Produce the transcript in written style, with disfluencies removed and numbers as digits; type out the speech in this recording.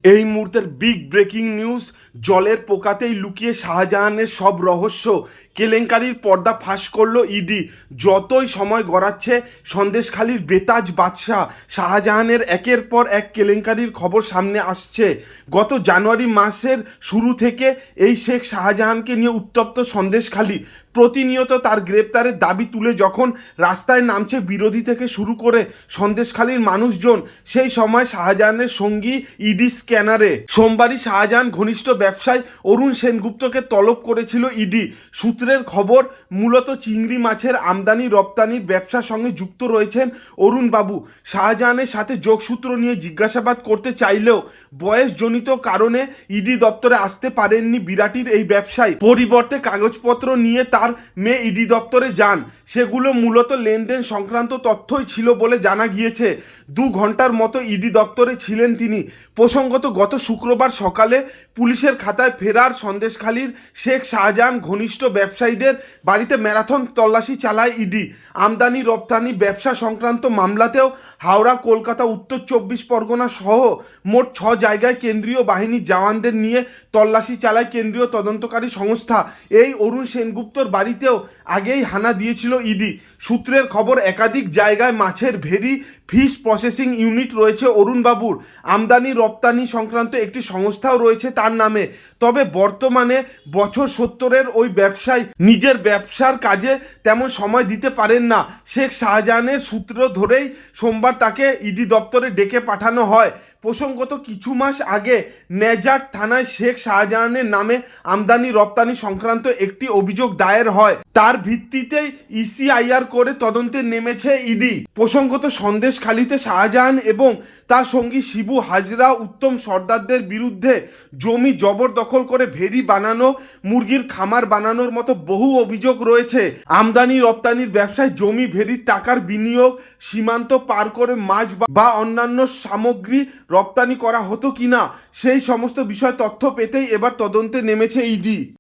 এই মুহূর্তের big breaking news. জলের পোকাতেই লুকিয়ে শাহজাহানের সব রহস্য, কেলেঙ্কারির পর্দা ফাঁস করলো ইডি। যতই সময় গড়াচ্ছে সন্দেশখালির বেতাজ বাদশাহ শাহজাহানের একের পর এক কেলেঙ্কারির খবর সামনে আসছে। গত জানুয়ারি মাসের শুরু থেকে এই শেখ শাহজাহানকে নিয়ে উত্তপ্ত সন্দেশখালি। প্রতিনিয়ত তার গ্রেপ্তারের দাবি তুলে যখন রাস্তায় নামছে বিরোধী থেকে শুরু করে সন্দেশখালির মানুষজন, সেই সময় শাহজাহানের সঙ্গী ইডি স্ক্যানারে। সোমবারই শাহজাহান ঘনিষ্ঠ ব্যবসায়ী অরুণ সেনগুপ্তকে তলব করেছিল ইডি। সূত্রের খবর, মূলত চিংড়ি মাছের আমদানি রপ্তানির ব্যবসার সঙ্গে যুক্ত রয়েছেন অরুণ বাবু। শাহজাহানের সাথে যোগসূত্র নিয়ে জিজ্ঞাসাবাদ করতে চাইলেও বয়সজনিত কারণে ইডি দপ্তরে আসতে পারেননি বিরাটির এই ব্যবসায়ী। পরিবর্তে কাগজপত্র নিয়ে তার মেয়ে ইডি দপ্তরে যান। সেগুলো মূলত লেনদেন সংক্রান্ত তথ্যই ছিল বলে জানা গিয়েছে। 2 ঘন্টার মতো ইডি দপ্তরে ছিলেন তিনি। প্রসঙ্গত, গত শুক্রবার সকালে পুলিশের খাতায় ফেরার সন্দেশখালির শেখ শাহজাহান ঘনিষ্ঠ ব্যবসায়ীদের বাড়িতে ম্যারাথন তল্লাশি চালায় ইডি। আমদানি রপ্তানি ব্যবসা সংক্রান্ত মামলাতেও হাওড়া, কলকাতা, উত্তর 24 পরগনা সহ মোট 6 জায়গায় কেন্দ্রীয় বাহিনীর জওয়ানদের নিয়ে তল্লাশি চালায় কেন্দ্রীয় তদন্তকারী সংস্থা। এই অরুণ সেনগুপ্তর বাড়িতেও আগেই হানা দিয়েছিল ইডি। সূত্রের খবর, একাধিক জায়গায় মাছের ভেরি, ফিশ প্রসেসিং ইউনিট রয়েছে অরুণ বাবুর। আমদানি রপ্তানি সংক্রান্ত একটি সংস্থাও রয়েছে তার নামে। তবে বর্তমানে বছর 70-এর ওই ব্যবসায়ী নিজের ব্যবসার কাজে তেমন সময় দিতে পারেন না। শেখ শাহজাহানের সূত্র ধরেই সোমবার তাকে ইডি দপ্তরে ডেকে পাঠানো হয়। প্রসঙ্গত, কিছু মাস আগে নেজার থানায় শেখ শাহজাহানের নামে আমদানি রপ্তানি সংক্রান্ত একটি অভিযোগ দায়ের হয়। তার ভিত্তিতেই ইসিআইআর করে তদন্তে নেমেছে ইডি। প্রসঙ্গত, সন্দেশখালিতে শাহজাহান এবং তার সঙ্গী শিবু হাজরা, উত্তম সর্দারদের বিরুদ্ধে জমি জবরদখল করে ভেরি বানানো, মুরগির খামার বানানোর মতো বহু অভিযোগ রয়েছে। আমদানি রপ্তানির ব্যবসায় জমি, ভেরির টাকার বিনিয়োগ, সীমান্ত পার করে মাছ বা অন্যান্য সামগ্রী রপ্তানি করা হতো কিনা, সেই সমস্ত বিষয় তথ্য পেতেই এবার তদন্তে নেমেছে ইডি।